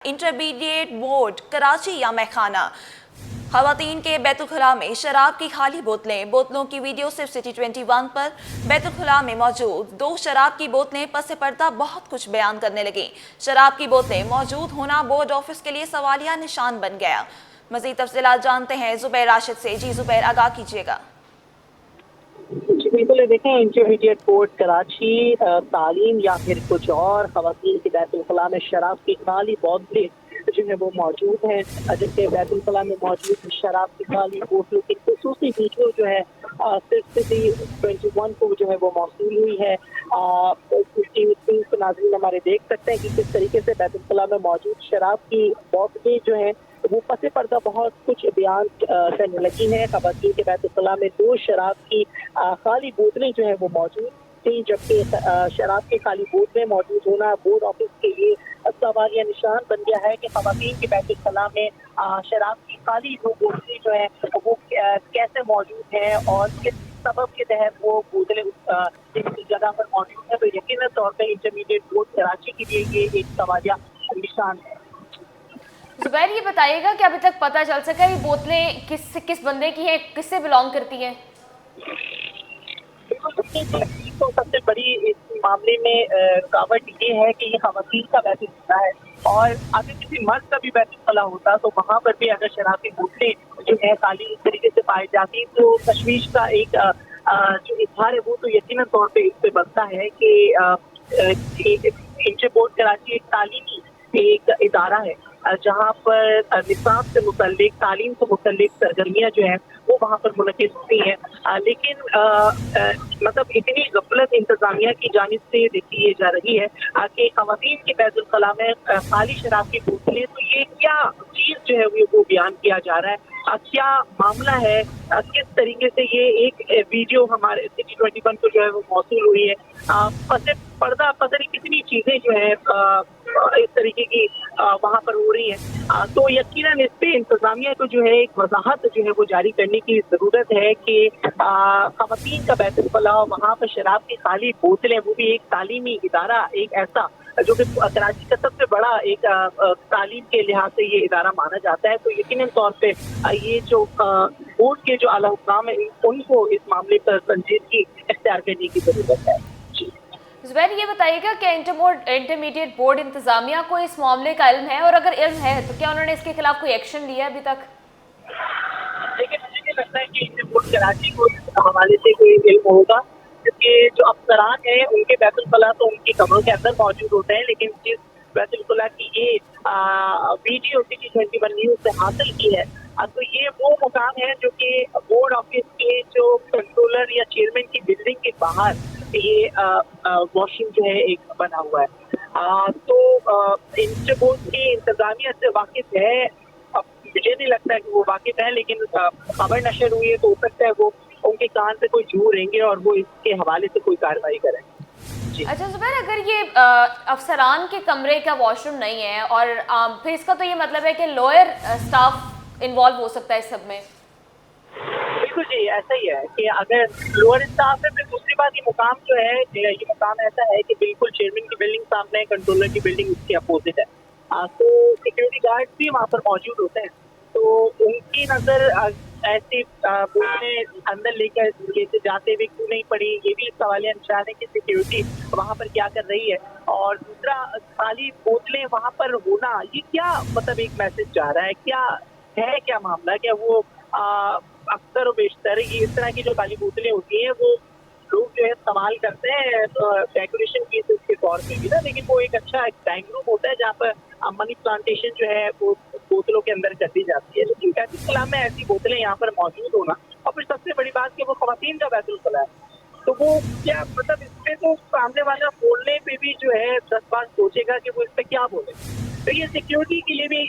Intermediate board Karachi या मैखाना। खवातीन के बैतुलखला में शराब की खाली बोतलों की वीडियो सिर्फ सिटी 21 पर। बैतुलखला में मौजूद 2 शराब की बोतलें पस पर्दा बहुत कुछ बयान करने लगी। शराब की बोतलें मौजूद होना बोर्ड ऑफिस के लिए सवालिया निशान बन गया। मजीद तफसीलात जानते हैं जुबैर राशिद से। जी जुबैर, आगाह कीजिएगा। बिल्कुल, देखें इंटरमीडिएट बोर्ड कराची तालीम या फिर कुछ और खवातीन की बैतुलखला में शराब की खाली बोतलें जो है वो मौजूद है, जबकि बैतुलखला में मौजूद शराब की खाली बोतलों की खुसूसी वीडियो जो है सिर्फ सिटी 21 को जो है वो मौसूल हुई है। नाज़रीन हमारे देख सकते हैं कि किस तरीके से बैतुलखला में मौजूद शराब की बोतलें जो है वो पसे पर्दा बहुत कुछ बयान करने लगी है। खवातीन के बैतुलखला में 2 शराब की खाली बोतलें जो है वो मौजूद थी, जबकि शराब की खाली बोतलें मौजूद होना बोर्ड ऑफिस के लिए सवालिया निशान बन गया है कि खवातीन के बैतुलखला में शराब की खाली 2 बोतलें जो है वो कैसे मौजूद है और किस सबब के तहत वो बोतलें इस जगह पर मौजूद है। तो यकीनन तौर पर इंटरमीडिएट बोर्ड कराची के लिए ये एक सवालिया निशान है। जुबैर, ये बताइएगा कि अभी तक पता चल सका ये बोतलें किस बंदे की हैं, किससे बिलोंग करती हैं? तो सबसे बड़ी इस मामले में रुकावट ये है कि ये खवातीन का बैतुलखला है और अगर किसी मर्द का भी बैतुलखला होता तो वहाँ पर भी अगर शराब की बोतलें जो है खाली इस तरीके से पाई जाती तो तशवीश का एक जो इजहार है वो तो यकीनन तौर पे इस पे बनता है कि इंटर बोर्ड कराची एक तालीमी एक इदारा है जहाँ पर निसाब से मुतल्लिक तालीम से मुतल्लिक सरगर्मियाँ जो हैं वो वहाँ पर मुनक़िद होती हैं, लेकिन मतलब इतनी गफलत इंतजामिया की जानिब से देखी जा रही है कि खवातीन के बैतुलखला में खाली शराब की बोतलें, तो ये क्या चीज़ जो है वो बयान किया जा रहा है, क्या मामला है, किस तरीके से ये एक वीडियो हमारे सिटी 21 को जो है वो मौसूल हुई है। पसे पर्दा पता नहीं कितनी चीज़ें जो है इस तरीके की वहाँ पर हो रही है, तो यकीनन इस पे इंतजामिया को जो है एक वजाहत जो है वो जारी करने की ज़रूरत है कि खवातीन का बैतुलखला वहाँ पर शराब की खाली बोतलें, वो भी एक तालीमी इदारा, एक ऐसा जो कि कराची का सबसे बड़ा एक तालीम के लिहाज से ये इदारा माना जाता है, तो यकीनन तौर पे ये जो बोर्ड के जो आला हुक्काम है उनको इस मामले पर संजीदगी इख्तियार करने की जरूरत है। जुबैर, ये बताइएगा कि इंटरमीडिएट बोर्ड इंतजामिया को इस मामले का इल्म है, और अगर इल्म है तो क्या उन्होंने इसके खिलाफ कोई एक्शन लिया अभी तक? लेकिन मुझे नहीं लगता है कि इंटर बोर्ड कराची को इस हवाले से कोई इल्म होगा, क्योंकि जो अफसरान है उनके बैतुलखला तो उनकी कमरों के अंदर मौजूद होते हैं, लेकिन जिस बैतुलखला की ये वीडियो सिटी 21 न्यूज़ से हासिल की है, तो ये वो मुकाम है जो कि बोर्ड ऑफिस के जो कंट्रोलर या चेयरमैन की बिल्डिंग के बाहर ये वॉशरूम जो है एक बना हुआ है। तो इंटर बोर्ड की इंतजामिया से वाकिफ है, मुझे नहीं लगता है कि वो वाकिफ है, लेकिन खबर नशर हुई है तो हो सकता है वो उनके कान से कोई झूठ रहेंगे और वो इसके हवाले से कोई कार्रवाई करेंगे। अच्छा जुबैर, अगर ये अफसरान के कमरे का वॉशरूम नहीं है और फिर इसका तो ये मतलब है कि लोअर स्टाफ इन्वॉल्व हो सकता है इस सब में? बिल्कुल जी, ऐसा ही है कि अगर लोअर स्टाफ है, फिर दूसरी बात ये मुकाम जो है, ये मुकाम ऐसा है कि बिल्कुल चेयरमैन की बिल्डिंग सामने है, कंट्रोलर की बिल्डिंग उसके अपोजिट है, तो सिक्योरिटी गार्ड भी वहाँ पर मौजूद होते हैं, तो उनकी नज़र ऐसी बोतलें अंदर लेके जाते हुए क्यों नहीं पड़ी, ये भी सवालिया निशान है कि सिक्योरिटी वहाँ पर क्या कर रही है। और दूसरा, खाली बोतलें वहाँ पर होना ये क्या मतलब एक मैसेज जा रहा है, क्या मामला, क्या वो अक्सर और बेशतर ये इस तरह की जो खाली बोतलें होती हैं वो लोग जो है इस्तेमाल करते हैं डेकोरेशन पीसेस के तौर पे भी ना, लेकिन वो एक अच्छा एक डाइनिंग रूम होता है जहाँ पर मनी प्लांटेशन जो है वो बोतलों के अंदर कर दी जाती है, लेकिन बैतुलखला में ऐसी बोतलें यहाँ पर मौजूद होना, और फिर सबसे बड़ी बात कि वो खवातीन का बैतुलखला है, तो वो क्या मतलब इसमें तो सामने वाला बोलने पे भी जो है 10 बार सोचेगा कि वो इस पर क्या बोले। तो ये सिक्योरिटी के लिए भी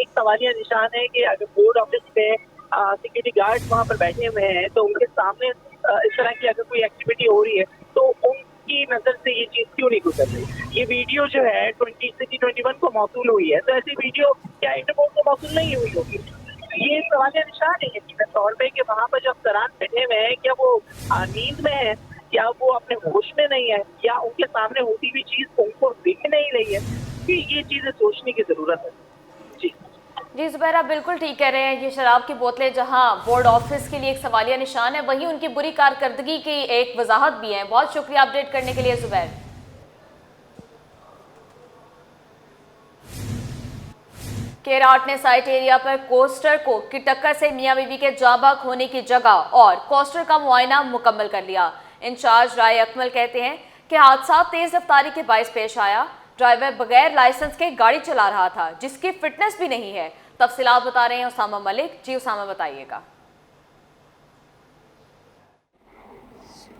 एक सवालिया निशान है कि अगर बोर्ड ऑफिस पे सिक्योरिटी गार्ड वहाँ पर बैठे हुए हैं तो उनके सामने इस तरह की अगर कोई एक्टिविटी हो रही है तो उनकी नज़र से ये चीज़ क्यों नहीं गुजर रही। ये वीडियो जो है सिटी 21 को मौसूल हुई है, तो ऐसी वीडियो क्या इंटरपोल को मौसूल नहीं हुई होगी? ये सवालिया निशान है यकीनन तौर पे कि वहाँ पर जब अफसरान बैठे हुए हैं, क्या वो नींद में है, या वो अपने होश में नहीं है, या उनके सामने होती हुई चीज़ उनको दिख नहीं रही है। कि ये चीजें सोचने की जरूरत है। जी जी जुबैर, आप बिल्कुल ठीक कह रहे हैं। ये शराब की बोतलें जहां बोर्ड ऑफिस के लिए एक सवालिया निशान है, वहीं उनकी बुरी कारकर्दगी की एक वजाहत भी है। बहुत शुक्रिया अपडेट करने के लिए जुबैर। केराट ने साइट एरिया पर कोस्टर को की टक्कर से मियां बीवी के जाबाक होने की जगह और कोस्टर का मुआयना मुकम्मल कर लिया। इंचार्ज राय अकमल कहते हैं कि हादसा तेज रफ्तारी के बायस पेश आया। ड्राइवर बगैर लाइसेंस के गाड़ी चला रहा था, जिसकी फिटनेस भी नहीं है। तफसीलात बता रहे हैं उसामा मलिक। जी उसामा, बताइएगा।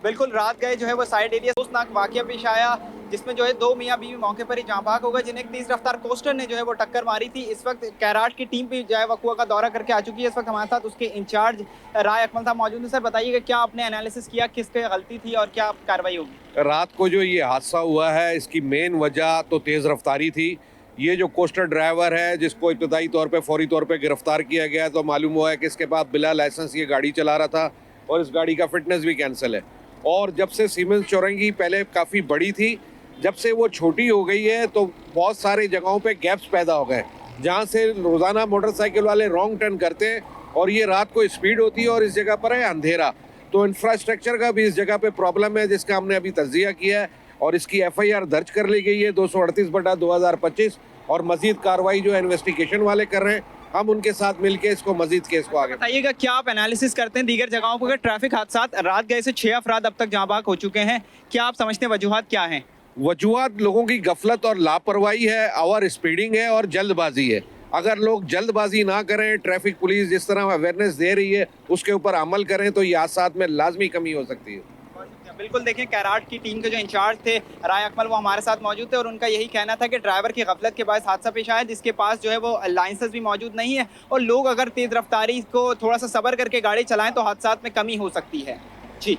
बिल्कुल, रात गए जो है वो साइड एरिया अफसोसनाक वाकया पेश आया, जिसमें जो है दो मियां बीवी मौके पर ही जाँ भाग हो गए, जिन्हें एक तेज रफ्तार कोस्टर ने जो है वो टक्कर मारी थी। इस वक्त कैराट की टीम भी जो है वकुआ का दौरा करके आ चुकी है। इस वक्त हमारे साथ उसके इंचार्ज राय अकमल साहब मौजूद हैं। सर बताइएगा, क्या आपने एनालिसिस किया, किसकी गलती थी और क्या कार्रवाई होगी? रात को जो ये हादसा हुआ है, इसकी मेन वजह तो तेज़ रफ्तारी थी। ये जो कोस्टर ड्राइवर है, जिसको इब्तदाई तौर पे फौरी तौर पे गिरफ्तार किया गया है, तो मालूम हुआ है कि इसके पास बिला लाइसेंस ये गाड़ी चला रहा था और इस गाड़ी का फिटनेस भी कैंसिल है। और जब से सीमेंस चौरंगी पहले काफ़ी बड़ी थी, जब से वो छोटी हो गई है तो बहुत सारी जगहों पे गैप्स पैदा हो गए, जहाँ से रोज़ाना मोटरसाइकिल वाले रॉन्ग टर्न करते हैं और ये रात को स्पीड होती है और इस जगह पर है अंधेरा। तो इंफ्रास्ट्रक्चर का भी इस जगह पे प्रॉब्लम है, जिसका हमने अभी तज्जिया किया है और इसकी FIR दर्ज कर ली गई है 238/2025 और मजीद कार्रवाई जो है इन्वेस्टिगेशन वाले कर रहे हैं। हम उनके साथ मिलके इसको मजीद केस को आगे। बताइएगा, क्या आप एनालिसिस करते हैं दीगर जगहों पर ट्रैफिक हादसा? रात गए से 6 अफराद अब तक जाँ भाग हो चुके हैं, क्या आप समझते हैं वजूहात क्या हैं? वजूहात लोगों की गफलत और लापरवाही है, ओवर स्पीडिंग है और जल्दबाजी है। अगर लोग जल्दबाजी ना करें, ट्रैफिक पुलिस जिस तरह अवेयरनेस दे रही है उसके ऊपर अमल करें, तो ये हादसात में लाजमी कमी हो सकती है। बिल्कुल, देखें कैराट की टीम के जो इंचार्ज थे राय अकमल, वो हमारे साथ मौजूद थे और उनका यही कहना था कि ड्राइवर की गफलत के बाद हादसा पेश आया, जिसके पास जो है वो लाइसेंस भी मौजूद नहीं है और लोग अगर तेज़ रफ्तारी को थोड़ा सा सब्र करके गाड़ी चलाएं तो हादसात में कमी हो सकती है। जी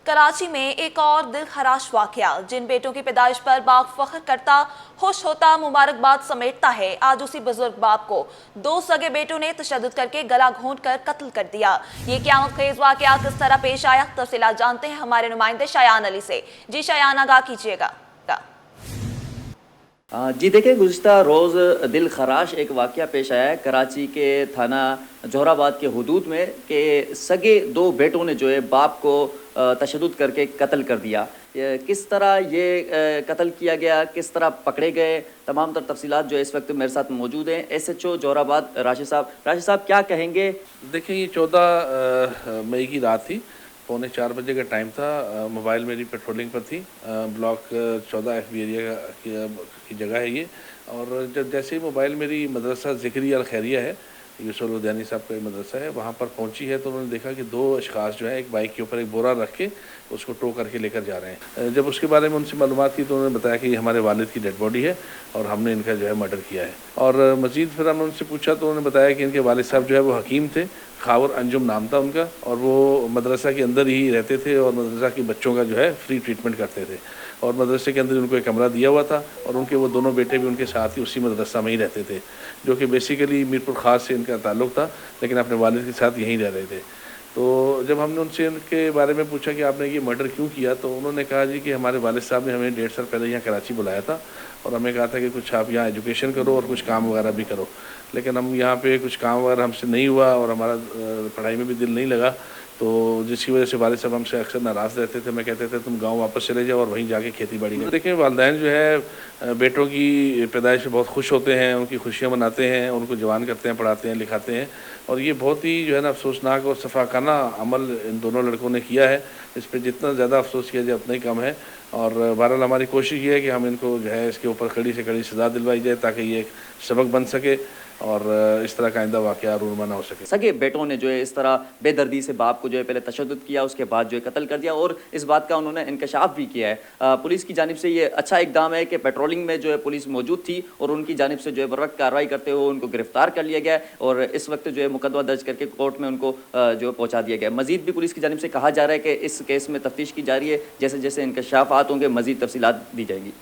कराची में एक और दिल खराश वाकया। जिन बेटों की पैदाइश पर बाप फख्र करता, खुश होता, मुबारकबाद समेटता है, आज उसी बुजुर्ग बाप को 2 सगे बेटों ने तशद्दुद करके गला घोंट कर कत्ल कर दिया। ये क़यामत खेज़ वाकया किस तरह पेश आया, तफसीलात जानते हैं हमारे नुमाइंदे शयान अली से। जी शयान, आगाह कीजिएगा। जी देखिए, गुज़िश्ता रोज़ दिल खराश एक वाक़या पेश आया है कराची के थाना जोहराबाद के हुदूद में कि सगे 2 बेटों ने जो है बाप को तशद्दुद करके कत्ल कर दिया। किस तरह ये कत्ल किया गया, किस तरह पकड़े गए, तमाम तर तफसीलात जो इस वक्त मेरे साथ मौजूद हैं। SHO जोहराबाद राशिद साहब क्या कहेंगे? देखिए, ये 14 मई की रात थी, 3:45 बजे का टाइम था। मोबाइल मेरी पेट्रोलिंग पर थी। ब्लॉक 14 FB एरिया की जगह है ये। और जब जैसे ही मोबाइल मेरी मदरसा ज़िक्रिया अल खैरिया है, यूसुफ लुधियानी साहब का मदरसा है, वहाँ पर पहुँची है, तो उन्होंने देखा कि 2 अशखास जो है एक बाइक के ऊपर एक बोरा रख के उसको टो करके लेकर जा रहे हैं। जब उसके बारे में उनसे मालूमात की तो उन्होंने बताया कि ये हमारे वालिद की डेड बॉडी है और हमने इनका जो है मर्डर किया है। और मज़ीद फिर हमने उनसे पूछा तो उन्होंने बताया कि इनके वालिद साहब जो है वो हकीम थे, खावर अंजुम नाम था उनका, और वो मदरसा के अंदर ही रहते थे और मदरसा के बच्चों का जो है फ्री ट्रीटमेंट करते थे। और मदरसे के अंदर उनको एक कमरा दिया हुआ था और उनके वो दोनों बेटे भी उनके साथ ही उसी मदरसा में ही रहते थे, जो कि बेसिकली मीरपुर ख़ास से इनका ताल्लुक़ था, लेकिन अपने वालिद के साथ यहीं रह रहे थे। तो जब हमने उनसे इनके बारे में पूछा कि आपने ये मर्डर क्यों किया, तो उन्होंने कहा जी कि हमारे वालिद साहब ने हमें 1.5 साल पहले यहाँ कराची बुलाया था और हमें कहा था कि कुछ आप यहाँ एजुकेशन करो और कुछ काम वगैरह भी करो, लेकिन हम यहाँ पे कुछ काम वगैरह हमसे नहीं हुआ और हमारा पढ़ाई में भी दिल नहीं लगा, तो जिसकी वजह से वालिद साहब हमसे अक्सर नाराज़ रहते थे। मैं कहते थे तुम गांव वापस चले जाओ और वहीं जाके खेती बाड़ी करो। देखिए, वालिदैन जो है बेटों की पैदाइश में बहुत खुश होते हैं, उनकी खुशियाँ मनाते हैं, उनको जवान करते हैं, पढ़ाते हैं, लिखाते हैं, और ये बहुत ही जो है ना अफसोसनाक और सफाकाना अमल इन दोनों लड़कों ने किया है। इस पर जितना ज़्यादा अफसोस किया जाए उतना ही कम है। और बहरहाल हमारी कोशिश ये है कि हम इनको जो है इसके ऊपर कड़ी से कड़ी सज़ा दिलवाई जाए ताकि ये एक सबक बन सके और इस तरह का आइंदा वाक़या रूनमा ना हो सके। सगे बेटों ने जो है इस तरह बेदर्दी से बाप को जो है पहले तशद्दुद किया, उसके बाद जो है कत्ल कर दिया और इस बात का उन्होंने इंकशाफ भी किया है। पुलिस की जानिब से ये अच्छा इकदाम है कि पेट्रोलिंग में जो है पुलिस मौजूद थी और उनकी जानिब से जो है बर वक्त कार्रवाई करते हुए उनको गिरफ्तार कर लिया गया और इस वक्त जो है मुकदमा दर्ज करके कोर्ट में उनको जो पहुँचा दिया गया। मजीद भी पुलिस की जानिब से कहा जा रहा है कि इस केस में तफ्तीश की जा रही है, जैसे जैसे इंकशाफात होंगे मजीद तफसीलात दी जाएगी।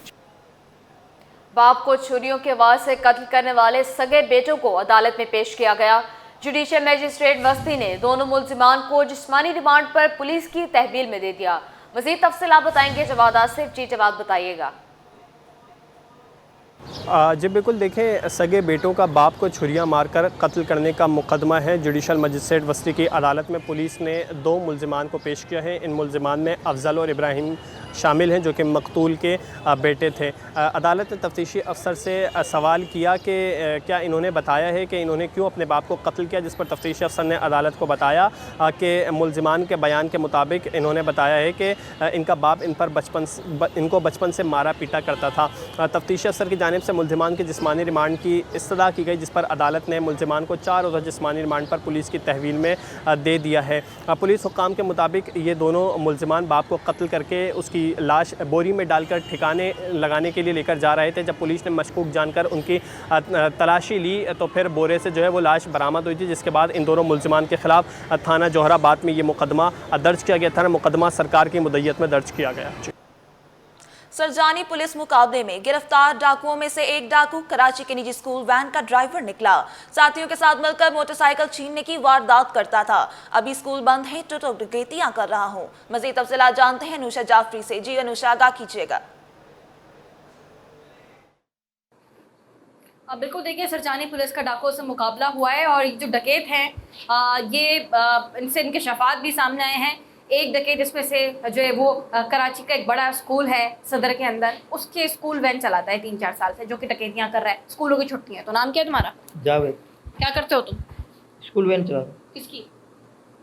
बाप को छुरियों के वार से कत्ल करने वाले सगे बेटों को अदालत में पेश किया गया। जुडिशियल मजिस्ट्रेट वस्ती ने दोनों मुल्जिमान को जिस्मानी रिमांड पर पुलिस की तहवील में दे दिया। मजीद तफसीलात बताएंगे जवाद आसिफ। जी जवाद, बताइएगा। जी बिल्कुल, देखें, सगे बेटों का बाप को छुरियां मारकर कत्ल करने का मुकदमा है। जुडिशल मजिस्ट्रेट वस्ती की अदालत में पुलिस ने 2 मुलजिमान को पेश किया है। इन मुलजिमान में अफजल और इब्राहिम शामिल हैं, जो कि मकतूल के बेटे थे। अदालत ने तफ्तीशी अफसर से सवाल किया कि क्या इन्होंने बताया है कि इन्होंने क्यों अपने बाप को कत्ल किया, जिस पर तफ्तीशी अफसर ने अदालत को बताया कि मुलजिमान के बयान के मुताबिक इन्होंने बताया है कि इनका बाप इनको बचपन से मारा पीटा करता था। तफ्तीशी अफसर की जानिब से मुलजिमान की जिस्मानी रिमांड की इस्तदा की गई, जिस पर अदालत ने मुलजिमान को 4 रोज़ा जिस्मानी रिमांड पर पुलिस की तहवील में दे दिया है। पुलिस हुक्काम के मुताबिक ये दोनों मुलजिमान बाप को कत्ल करके उसकी लाश बोरी में डालकर ठिकाने लगाने के लिए लेकर जा रहे थे। जब पुलिस ने मशकूक जानकर उनकी तलाशी ली तो फिर बोरे से जो है वो लाश बरामद हुई थी, जिसके बाद इन दोनों मुलजिमान के ख़िलाफ़ थाना जोहराबाद में ये मुकदमा दर्ज किया गया था। मुकदमा सरकार की मुद्दत में दर्ज किया गया। सरजानी पुलिस मुकाबले में गिरफ्तार डाकुओं में से एक डाकू कराची के निजी स्कूल वैन का ड्राइवर निकला। साथियों के साथ मिलकर मोटरसाइकिल छीनने की वारदात करता था। अभी स्कूल बंद है तो डकैतियां कर रहा हूं। मजीद तफसीलात जानते हैं अनुषा जाफरी से। जी अनुषा, आगाह कीजिएगा। बिल्कुल, देखिए, सरजानी पुलिस का डाकुओं से मुकाबला हुआ है और ये जो डकैत हैं इनसे इनके शफात भी सामने आए हैं। एक डकैत इसमें से जो है वो कराची का एक बड़ा स्कूल है सदर के अंदर, उसके स्कूल वैन चलाता है 3-4 साल से, जो कि डकैतियाँ कर रहा है। स्कूलों की छुट्टी है। तो नाम क्या है तुम्हारा? जावेद। क्या करते हो तुम? स्कूल वैन चलाता। किसकी?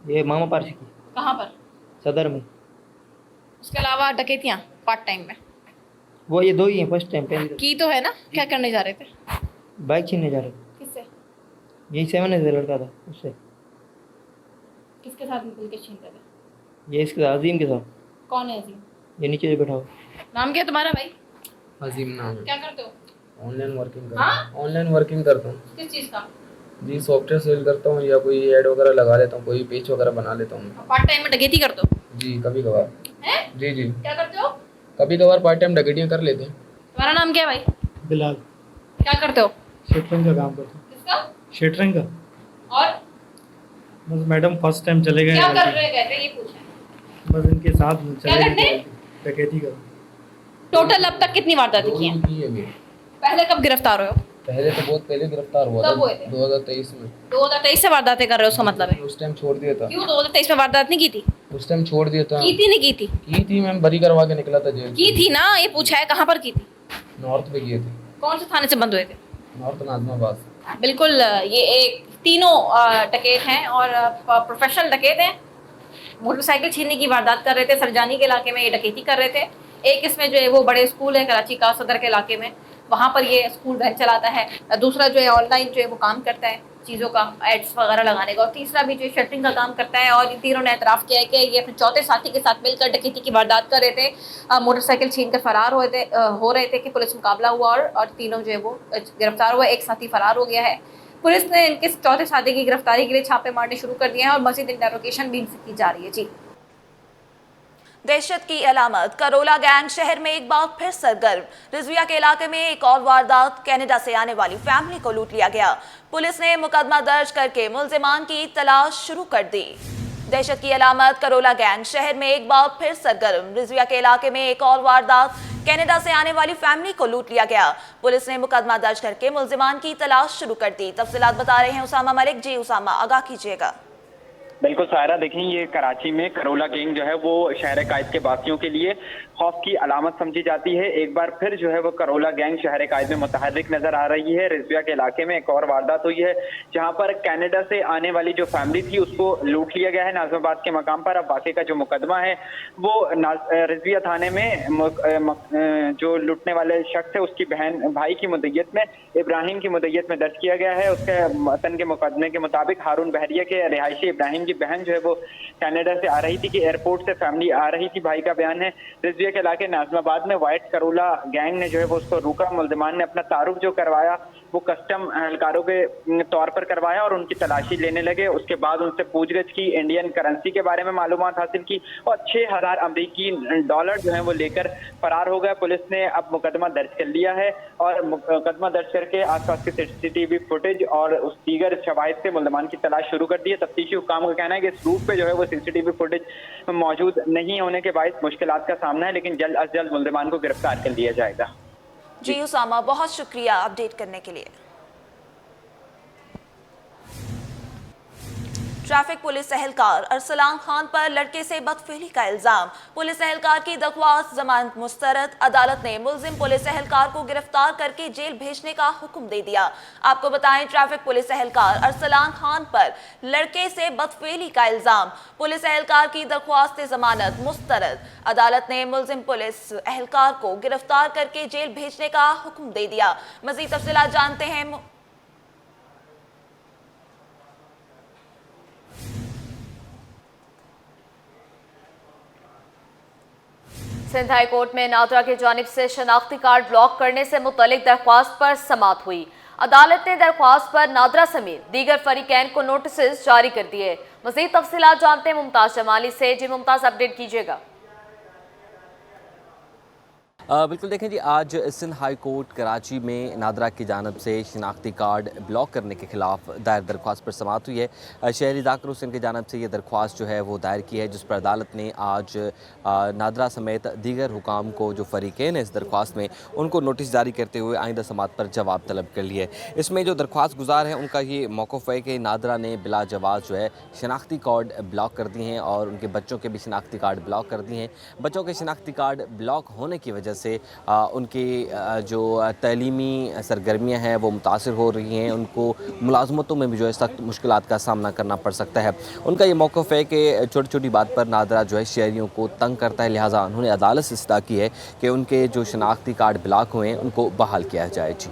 ये मामा पारसी की। कहाँ पर? सदर में। उसके अलावा डकैतियाँ पार्ट टाइम में? वो ये 2 ही हैं, फर्स्ट टाइम पहले की तो है ना। क्या करने जा रहे थे? बाइक छीनने जा रहे थे। किससे? यही 7 से लड़का था उससे। किसके साथ मिल के छीनते थे? ये इसके साथ, अजीम के साथ। कौन है अजीम? ये नीचे जो बैठा हो। नाम क्या है तुम्हारा भाई? अजीम नाम है। क्या करते हो? ऑनलाइन वर्किंग करता हूँ। ऑनलाइन वर्किंग करता हूँ। किस चीज़ का? जी, सॉफ्टवेयर सेल करता हूँ या कोई ऐड वगैरह लगा लेता हूँ, कोई पेज वगैरह बना लेता हूँ। पार्ट टाइम में डकैती करते हो? जी, कभी कभार। हैं? जी जी, क्या करते हो? कभी कभार पार्ट टाइम डकैतियाँ कर लेते हैं। तुम्हारा नाम क्या है भाई? बिलाल। क्या करते हो? शेटरिंग का काम करता हूँ। किसका? शेटरिंग का। और बस मैडम फर्स्ट टाइम चले गए। क्या कर रहे कहते ये पूछा? बस इनके साथ क्या करते? डकैती का। टोटल अब तक कितनी वारदातें की हैं? पहले कब गिरफ्तार हुए हो? पहले तो बहुत पहले गिरफ्तार हुआ कब हुए था, थे? 2023 में। 2023 से वारदातें कर रहे हो, उसका मतलब है? उस टाइम छोड़ दिया था। क्यों 2023 में वारदात नहीं की थी? उस टाइम छोड़ दिया था। की थी नहीं की थी? की थी मैम, बरी करवा के निकला था जेल। की थी ना, ये पूछा है कहाँ पर की थी? नॉर्थ में किए थे। कौन से थाने से बंद हुए थे? नॉर्थ नाजमाबाद। बिल्कुल, ये एक तीनों डकैत हैं और प्रोफेशनल डकैत हैं। मोटरसाइकिल छीनने की वारदात कर रहे थे। सरजानी के इलाके में ये डकैती कर रहे थे। एक इसमें जो है वो बड़े स्कूल है कराची का सदर के इलाके में, वहाँ पर ये स्कूल वैन चलाता है। दूसरा जो है ऑनलाइन जो है वो काम करता है चीज़ों का, एड्स वगैरह लगाने का। और तीसरा भी जो है शटरिंग का काम करता है। और इन तीनों ने एतराफ़ किया है कि ये अपने चौथे साथी के साथ मिलकर डकैती की वारदात कर रहे थे। मोटरसाइकिल छीन कर फरार हो रहे थे कि पुलिस मुकाबला हुआ और तीनों जो है वो गिरफ्तार हुआ। एक साथी फरार हो गया है। पुलिस ने इनके चौथे साथी की गिरफ्तारी के लिए छापे मारने शुरू कर दिए हैं और मज़ीद इंटरोगेशन भी इनसे की जा रही है। जी, दहशत की अलामत, करोला गैंग शहर में एक बार फिर सरगर्म। रिजविया के इलाके में एक और वारदात, कनाडा से आने वाली फैमिली को लूट लिया गया। पुलिस ने मुकदमा दर्ज करके मुलजिमान की तलाश शुरू कर दी। दहशत की अलामत, करोला गैंग शहर में एक बार फिर सरगर्म। रिजविया के इलाके में एक और वारदात, कनाडा से आने वाली फैमिली को लूट लिया गया। पुलिस ने मुकदमा दर्ज करके मुलजिमान की तलाश शुरू कर दी। तफसीलात बता रहे हैं उसामा मलिक। जी उसामा, आगाह कीजिएगा। बिल्कुल सायरा, देखें, ये कराची में करोला गैंग जो है वो शहर कायद के वासियों के लिए खौफ की अलामत समझी जाती है। एक बार फिर जो है वो करोला गैंग शहर कायद में मुतहर्रिक नजर आ रही है। रिजविया के इलाके में एक और वारदात हुई है जहां पर कनाडा से आने वाली जो फैमिली थी उसको लूट लिया गया है नाजमाबाद के मकाम पर। अब वाकई का जो मुकदमा है वो रिजविया थाने में जो लूटने वाले शख्स है उसकी भाई की मुद्दत में, इब्राहिम की मुद्दत में दर्ज किया गया है। उसके वतन के मुकदमे के मुताबिक हारून बहरिया के रिहायशी इब्राहिम की बहन जो है वो कनाडा से आ रही थी कि एयरपोर्ट से फैमिली आ रही थी। भाई का बयान है। रिजविया के इलाके नाजमाबाद में वाइट करोला गैंग ने जो है वो उसको रोका। मुल्जिमान ने अपना तारुफ जो करवाया वो कस्टम एहलकारों के तौर पर करवाया और उनकी तलाशी लेने लगे। उसके बाद उनसे पूछगछ की, इंडियन करेंसी के बारे में मालूमात हासिल की और 6000 अमरीकी डॉलर जो है वो लेकर फरार हो गए। पुलिस ने अब मुकदमा दर्ज कर लिया है और मुकदमा दर्ज करके आसपास के सीसीटीवी फुटेज और उस दीगर शवाहिद से मुल्जिमान की तलाश शुरू कर दी है। तफ्तीशी हुक्काम का कहना है कि इस रूट पे जो है वो सीसीटीवी फुटेज मौजूद नहीं होने के बायस मुश्किलात का सामना है, लेकिन जल्द अज जल्द मुल्जिमान को गिरफ्तार कर लिया जाएगा। जी उसामा, बहुत शुक्रिया अपडेट करने के लिए। ट्रैफिक पुलिस एहलकार अरसलान खान पर लड़के से बदफेली का इल्जाम। पुलिस एहलकार की दरख्वास्त जमानत मुस्तरद। अदालत ने मुल्जिम पुलिस एहलकार को गिरफ्तार करके जेल भेजने का हुक्म दे दिया। आपको बताएं, ट्रैफिक पुलिस एहलकार अरसलान खान पर लड़के से बदफेली का इल्जाम। पुलिस एहलकार की दरख्वास्त जमानत मुस्तरद। अदालत ने मुल्जिम पुलिस एहलकार को गिरफ्तार करके जेल भेजने का हुक्म दे दिया। मजीद तफसीलात जानते हैं। सिंध हाई कोर्ट में नादरा की जानिब से शनाख्ती कार्ड ब्लॉक करने से मुतल्लिक दरख्वास्त पर समाअत हुई। अदालत ने दरख्वास्त पर नादरा समेत दीगर फरीकैन को नोटिस जारी कर दिए। मज़ीद तफसीलात जानते हैं मुमताज़ जमाली से। जी मुमताज़, अपडेट कीजिएगा। बिल्कुल देखें जी, आज सिंध हाई कोर्ट कराची में नादरा की जानिब से शिनाख्ती कार्ड ब्लॉक करने के खिलाफ दायर दरख्वास्त पर समाअत हुई है। शहरी ज़ाकिर हुसैन की जानिब से ये दरख्वास्त जो है वो दायर की है, जिस पर अदालत ने आज नादरा समेत दीगर हुकाम को जो फरीकैन है इस दरख्वास्त में, उनको नोटिस जारी करते हुए आइंदा समाअत पर जवाब तलब कर लिया है। इसमें जो दरख्वास्त गुजार है उनका ये मौक़िफ़ है कि नादरा ने बिला जवाब जो है शिनाख्ती कार्ड ब्लॉक कर दिए हैं और उनके बच्चों के भी शिनाख्ती कार्ड ब्लॉक कर दिए हैं। बच्चों के शिनाख्ती कार्ड ब्लॉक होने की वजह से उनकी जो तलीमी सरगर्मियाँ हैं वो मुतासिर हो रही हैं। उनको मुलाजमतों में भी जो है सख्त मुश्किलात का सामना करना पड़ सकता है। उनका ये मौक़िफ़ है कि छोटी छोटी बात पर नादरा जो है शहरियों को तंग करता है, लिहाजा उन्होंने अदालत से इस्तदा की है कि उनके जो शिनाख्ती कार्ड ब्लॉक हुए हैं उनको बहाल किया जाए। जी,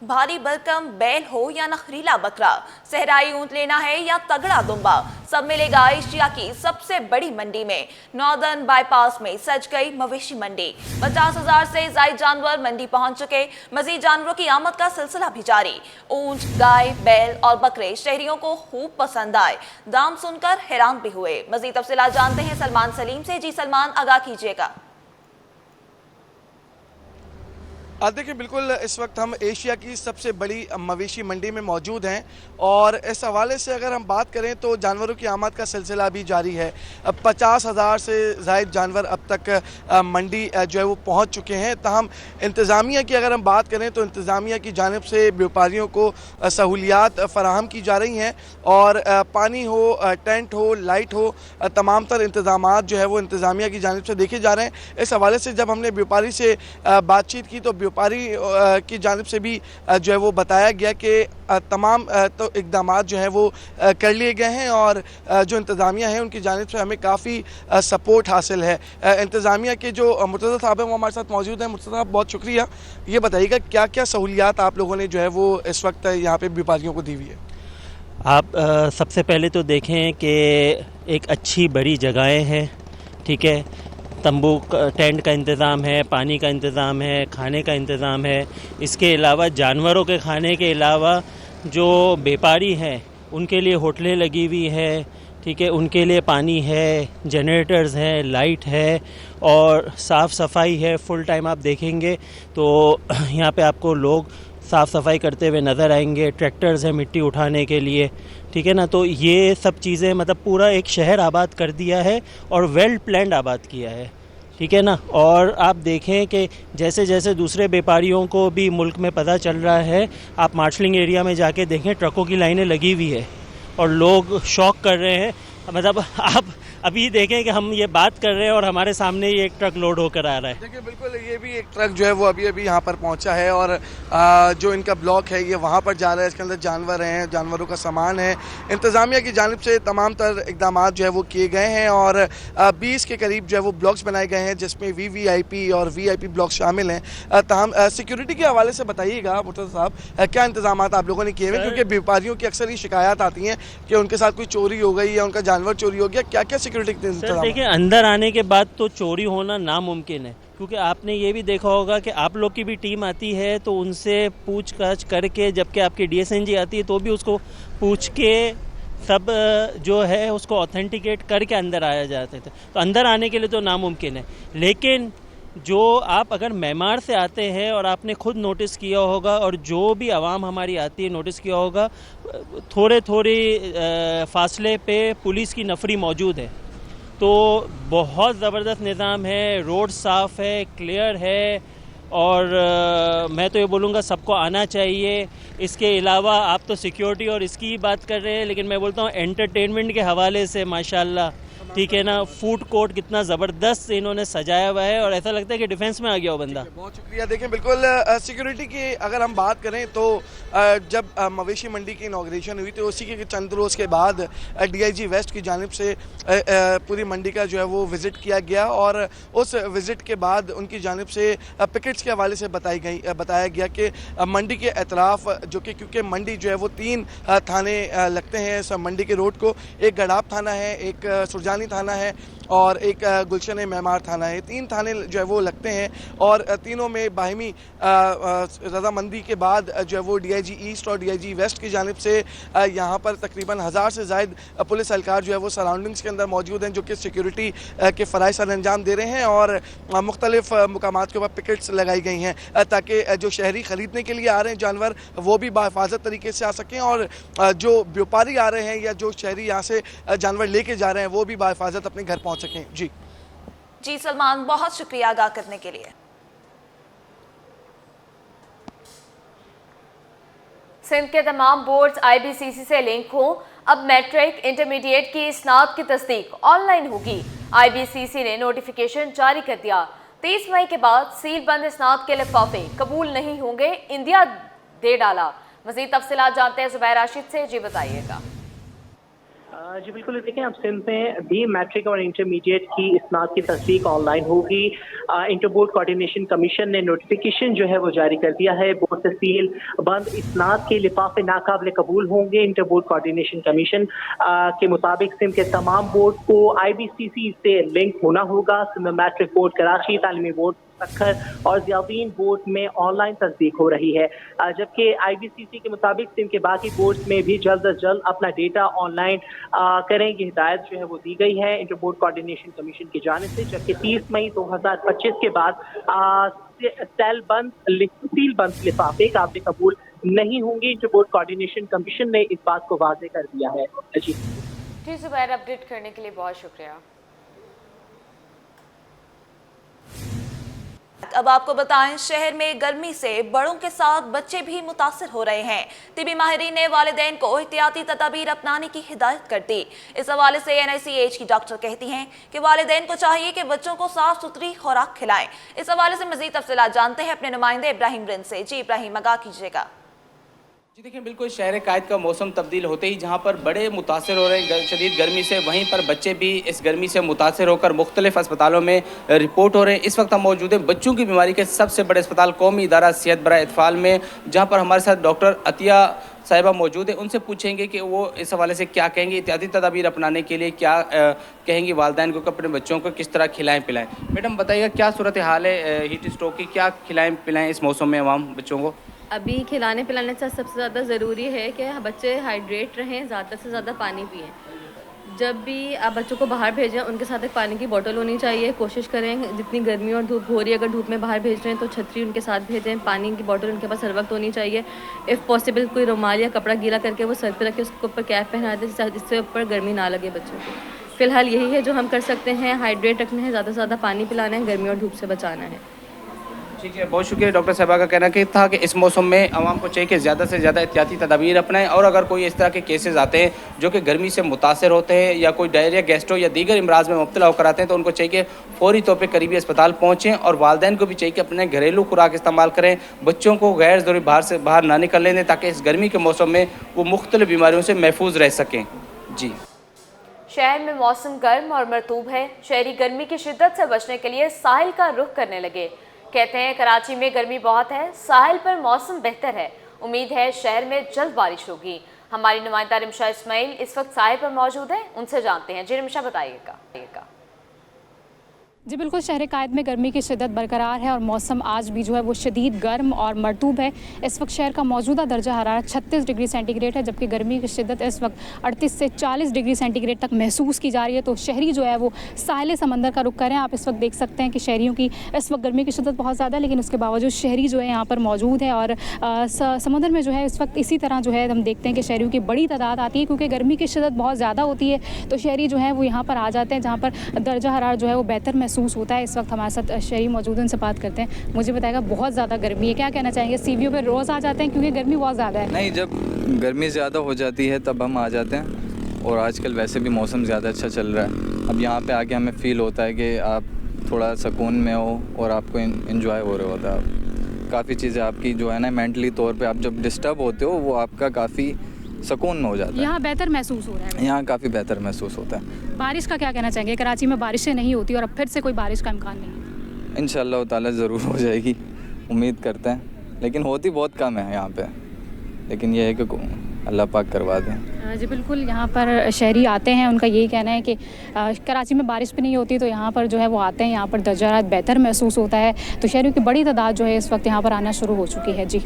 भारी भरकम बैल हो या नखरीला बकरा, सहराई ऊंट लेना है या तगड़ा दुम्बा, सब मिलेगा एशिया की सबसे बड़ी मंडी में। नॉर्दर्न बाईपास में सज गई मवेशी मंडी। 50,000 से ज्यादा जानवर मंडी पहुंच चुके। मजीद जानवरों की आमद का सिलसिला भी जारी। ऊंट, गाय, बैल और बकरे शहरियों को खूब पसंद आए। दाम सुनकर हैरान भी हुए। मजीद तफसीलात जानते हैं सलमान सलीम से। जी सलमान, आगाह कीजिएगा। देखिए, बिल्कुल इस वक्त हम एशिया की सबसे बड़ी मवेशी मंडी में मौजूद हैं और इस हवाले से अगर हम बात करें तो जानवरों की आमद का सिलसिला भी जारी है। 50,000 से ज़ायद जानवर अब तक मंडी जो है वो पहुंच चुके हैं। ताहम इंतज़ामिया की अगर हम बात करें तो इंतज़ामिया की जानिब से व्यापारियों को सहूलियात फ़राहम की जा रही हैं और पानी हो, टेंट हो, लाइट हो, तमाम तर इंतज़ामात जो है वो इंतज़ामिया की जानिब से देखे जा रहे हैं। इस हवाले से जब हमने व्यापारी से बातचीत की तो व्यापारी की जानिब से भी जो है वो बताया गया कि तमाम तो इक़दामात जो है वो कर लिए गए हैं और जो इंतज़ामिया है उनकी जानिब से हमें काफ़ी सपोर्ट हासिल है। इंतज़ामिया के जो मुर्तज़ा साहब हैं वो हमारे साथ मौजूद हैं। मुर्तज़ा साहब, बहुत शुक्रिया। ये बताइएगा क्या क्या सहूलियात आप लोगों ने जो है वो इस वक्त यहाँ पे व्यापारियों को दी हुई है? आप सबसे पहले तो देखें कि एक अच्छी बड़ी जगहें हैं, ठीक है, तंबू टेंट का इंतज़ाम है, पानी का इंतज़ाम है, खाने का इंतज़ाम है। इसके अलावा जानवरों के खाने के अलावा जो व्यापारी हैं उनके लिए होटलें लगी हुई है, ठीक है, उनके लिए पानी है, जनरेटर्स हैं, लाइट है और साफ़ सफाई है। फुल टाइम आप देखेंगे तो यहाँ पे आपको लोग साफ़ सफाई करते हुए नज़र आएंगे। ट्रैक्टर्स हैं मिट्टी उठाने के लिए, ठीक है ना। तो ये सब चीज़ें मतलब पूरा एक शहर आबाद कर दिया है और वेल प्लान्ड आबाद किया है, ठीक है ना। और आप देखें कि जैसे जैसे दूसरे व्यापारियों को भी मुल्क में पता चल रहा है, आप मार्शलिंग एरिया में जाके देखें, ट्रकों की लाइनें लगी हुई है और लोग शौक कर रहे हैं। मतलब आप अभी देखें कि हम ये बात कर रहे हैं और हमारे सामने ही एक ट्रक लोड होकर आ रहा है। देखिए, बिल्कुल ये भी एक ट्रक जो है वो अभी अभी यहाँ पर पहुँचा है और जो इनका ब्लॉक है ये वहाँ पर जा रहा है। इसके अंदर जानवर हैं, जानवरों का सामान है। इंतज़ामिया की जानिब से तमाम तर इक़दाम जो है वो किए गए हैं और 20 के करीब जो है वो ब्लॉक्स बनाए गए हैं जिसमें VVIP और VIP ब्लॉक शामिल हैं। तमाम सिक्योरिटी के हवाले से बताइएगा मुर्तज़ा साहब, क्या इंतज़ाम आप लोगों ने किए हुए? क्योंकि व्यापारियों की अक्सर ये शिकायत आती हैं कि उनके साथ कोई चोरी हो गई या उनका जानवर चोरी हो गया। क्या क्या सिक्योरिटी? सर देखिए, अंदर आने के बाद तो चोरी होना नामुमकिन है, क्योंकि आपने ये भी देखा होगा कि आप लोग की भी टीम आती है तो उनसे पूछताछ करके, जबकि आपकी DSNG आती है तो भी उसको पूछ के सब जो है उसको ऑथेंटिकेट करके अंदर आया जाता है। तो अंदर आने के लिए तो नामुमकिन है। लेकिन जो आप अगर मेमार से आते हैं और आपने खुद नोटिस किया होगा और जो भी आवाम हमारी आती है नोटिस किया होगा, थोड़े फासले पे पुलिस की नफरी मौजूद है। तो बहुत ज़बरदस्त निज़ाम है, रोड साफ़ है, क्लियर है और मैं तो ये बोलूँगा सबको आना चाहिए। इसके अलावा आप तो सिक्योरिटी और इसकी ही बात कर रहे हैं, लेकिन मैं बोलता हूँ एंटरटेनमेंट के हवाले से माशाल्लाह, ठीक है ना, फूड कोर्ट कितना ज़बरदस्त इन्होंने सजाया हुआ है और ऐसा लगता है कि डिफेंस में आ गया हो बंदा। बहुत शुक्रिया। देखें बिल्कुल सिक्योरिटी की अगर हम बात करें तो जब मवेशी मंडी की इनॉग्रेशन हुई तो उसी के चंद रोज़ के बाद DIG वेस्ट की जानिब से पूरी मंडी का जो है वो विज़िट किया गया और उस विज़िट के बाद उनकी जानिब से पिकेट्स के हवाले से बताया गया कि मंडी के अतराफ़ जो कि क्योंकि मंडी जो है वो 3 थाने लगते हैं इस मंडी के रोड को, एक गड़ाब थाना है, एक सुरजानी थाना है और एक गुलशन मेमार थाना है। 3 थाने जो है वो लगते हैं और तीनों में बाहिमी रजामंदी के बाद जो है वो DIG ईस्ट और DIG वेस्ट की जानिब से यहाँ पर तकरीबन 1000 से ज़ायद पुलिस एहलकार जो है वो सराउंडिंग्स के अंदर मौजूद हैं, जो कि सिक्योरिटी के फ़राइज़ सर अंजाम दे रहे हैं और मुख्तलिफ मुकामात के ऊपर पिकेट्स लगाई गई हैं ताकि जो शहरी ख़रीदने के लिए आ रहे हैं जानवर वो भी बाहिफाजत तरीके से आ सकें और जो व्यापारी आ रहे हैं या जो शहरी यहाँ से जानवर लेके जा रहे हैं वो भी बाहिफाजत अपने घर पहुँच सकें। जी सलमान, बहुत शुक्रिया आगाह करने के लिए। सिंध के तमाम बोर्ड्स IBCC से लिंक हों। अब मैट्रिक, इंटरमीडिएट की स्नात की तस्दीक ऑनलाइन होगी। IBCC ने नोटिफिकेशन जारी कर दिया। 30 मई के बाद सील बंद स्नात के लिफाफे कबूल नहीं होंगे, इंडिया दे डाला। मज़ीद तफसीलात जानते हैं ज़ुबैर राशिद से। जी बताइएगा। जी बिल्कुल, देखें अब सिंध में भी मैट्रिक और इंटरमीडिएट की स्नात की तस्दीक ऑनलाइन होगी। इंटर बोर्ड कोऑर्डिनेशन कमीशन ने नोटिफिकेशन जो है वो जारी कर दिया है। बोर्ड से सील बंद स्नात के लिफाफे नाकाबिल कबूल होंगे। इंटर बोर्ड कोऑर्डिनेशन कमीशन के मुताबिक सिंध के तमाम बोर्ड को IBCC से लिंक होना होगा। सिंध मैट्रिक बोर्ड कराची, तालीमी बोर्ड सक्खर और ज़ियाउद्दीन बोर्ड में ऑनलाइन तस्दीक हो रही है, जबकि IBCC के मुताबिक सिंध के बाकी बोर्ड्स में भी जल्द अज जल्द अपना डेटा ऑनलाइन करें की हिदायत जो है वो दी गई है इंटर बोर्ड कोऑर्डिनेशन कमीशन की जानिब से। जबकि 30 मई 2025 के बाद सील बंद लिफाफे काबिल कबूल नहीं होंगे। इंटर बोर्ड कोऑर्डिनेशन कमीशन ने इस बात को वाज़ेह कर दिया है। जी ज़ुबैर, अपडेट करने के लिए बहुत शुक्रिया। अब आपको बताएं, शहर में गर्मी से बड़ों के साथ बच्चे भी मुतासिर हो रहे हैं। तिबी माहिरीन ने वालिदैन को एहतियाती तदाबीर अपनाने की हिदायत कर दी। इस हवाले से NICH की डॉक्टर कहती हैं कि वालिदैन को चाहिए कि बच्चों को साफ सुथरी खुराक खिलाएं। इस हवाले से मजीद तफसीलात जानते हैं अपने नुमाइंदे इब्राहिम रिंद से। जी इब्राहिम, आगाह कीजिएगा। जी देखिए, बिल्कुल शहर कायद का मौसम तब्दील होते ही जहाँ पर बड़े मुतासर हो रहे हैं शदीद गर्मी से, वहीं पर बच्चे भी इस गर्मी से मुतासर होकर मुख्तलिफ अस्पतालों में रिपोर्ट हो रहे हैं। इस वक्त हम मौजूद हैं बच्चों की बीमारी के सबसे बड़े अस्पताल कौमी इदारा सेहत बराए इत्फाल में, जहाँ पर हमारे साथ डॉक्टर अतिया साहिबा मौजूद है। उनसे पूछेंगे कि वो इस हवाले से क्या कहेंगे, एहतियाती तदाबीर अपनाने के लिए क्या कहेंगी वालिदैन को, अपने बच्चों को किस तरह खिलाएं पिलाएं। मैडम बताइएगा, क्या सूरत हाल है हीट स्ट्रोक की, क्या खिलाएं पिलाएं इस मौसम में आवाम बच्चों को? अभी खिलाने पिलाने से सबसे ज़्यादा ज़रूरी है कि बच्चे हाइड्रेट रहें, ज़्यादा से ज़्यादा पानी पिएं। जब भी आप बच्चों को बाहर भेजें उनके साथ एक पानी की बोतल होनी चाहिए। कोशिश करें जितनी गर्मी और धूप हो रही है, अगर धूप में बाहर भेज रहे हैं तो छतरी उनके साथ भेजें, पानी की बोतल उनके पास हर वक्त होनी चाहिए। इफ़ पॉसिबल कोई रुमाल या कपड़ा गीला करके वो सर पर रख के उसके ऊपर कैप पहना दें जिससे ऊपर गर्मी ना लगे बच्चों को। फ़िलहाल यही है जो हम कर सकते हैं, हाइड्रेट रखना है, ज़्यादा से ज़्यादा पानी पिलाना है, गर्मी और धूप से बचाना है। ठीक है, बहुत शुक्रिया। डॉक्टर साहबा का कहना कि था कि इस मौसम में आवाम को चाहिए कि ज़्यादा से ज़्यादा एहतियाती तदाबीर अपनाएं और अगर कोई इस तरह के केसेस आते हैं जो कि गर्मी से मुतासर होते हैं या कोई डायरिया, गैस्ट्रो या दीगर इमराज में मुब्तला होकर आते हैं तो उनको चाहिए कि फौरी तौर पर करीबी अस्पताल पहुँचें और वालिदैन को भी चाहिए कि अपने घरेलू खुराक इस्तेमाल करें, बच्चों को गैर ज़रूरी बाहर ना निकलने दें ताकि इस गर्मी के मौसम में वो मुख्तलिफ बीमारियों से महफूज रह सकें। जी, शहर में मौसम गर्म और मरतूब है। शहरी गर्मी की शिद्दत से बचने के लिए साहिल का रुख करने लगे। कहते हैं कराची में गर्मी बहुत है, साहिल पर मौसम बेहतर है। उम्मीद है शहर में जल्द बारिश होगी। हमारी नुमाइंदा रिमशा इस्माइल इस वक्त साहिल पर मौजूद है, उनसे जानते हैं। जी रिमशा, बताइएगा। जी बिल्कुल, शहर कायद में गर्मी की शिद्दत बरकरार है और मौसम आज भी जो है वो शदीद गर्म और मरतूब है। इस वक्त शहर का मौजूदा दर्जा हरारत 36 डिग्री सेंटीग्रेड है, जबकि गर्मी की शिद्दत इस वक्त 38 से 40 डिग्री सेंटीग्रेड तक महसूस की जा रही है। तो शहरी जो है वो साहिल समंदर का रुख करें। आप इस वक्त देख सकते हैं कि शहरियों की इस वक्त गर्मी की शिद्दत बहुत ज़्यादा है, लेकिन उसके बावजूद शहरी जो है यहाँ पर मौजूद है और समुद्र में जो है इस वक्त इसी तरह जो है हम देखते हैं कि शहरियों की बड़ी तादाद आती है क्योंकि गर्मी की शिद्दत बहुत ज़्यादा होती है। तो शहरी जो है वो यहाँ पर आ जाते हैं जहाँ पर दर्जा हरारत जो है वो बेहतर महसूस होता है। इस वक्त हमारे साथ शहरी मौजूद हैं, उनसे बात करते हैं। मुझे बताएगा, बहुत ज़्यादा गर्मी है, क्या कहना चाहेंगे? सीवीओ पे रोज़ आ जाते हैं क्योंकि गर्मी बहुत ज़्यादा है? नहीं, जब गर्मी ज़्यादा हो जाती है तब हम आ जाते हैं, और आजकल वैसे भी मौसम ज़्यादा अच्छा चल रहा है। अब यहाँ पे आके हमें फ़ील होता है कि आप थोड़ा सुकून में हो और आपको इन्जॉय हो रहा होता है। काफ़ी चीज़ें आपकी जो है ना मेंटली तौर पे आप जब डिस्टर्ब होते हो वो आपका काफ़ी सुकून में हो जाता है। यहाँ बेहतर महसूस हो रहा है? यहाँ काफ़ी बेहतर महसूस होता है। बारिश का क्या कहना चाहेंगे? कराची में बारिशें नहीं होती और अब फिर से कोई बारिश का इम्कान नहीं है। इंशाअल्लाह ताला ज़रूर हो जाएगी, उम्मीद करते हैं, लेकिन होती बहुत कम है यहाँ पे, लेकिन ये है कि अल्लाह पाक करवा दें। जी बिल्कुल, यहाँ पर शहरी आते हैं, उनका यही कहना है कि कराची में बारिश भी नहीं होती तो यहाँ पर जो है वो आते हैं, यहाँ पर दर्जा हरारत बेहतर महसूस होता है। तो शहरियों की बड़ी तादाद जो है इस वक्त यहाँ पर आना शुरू हो चुकी है। जी।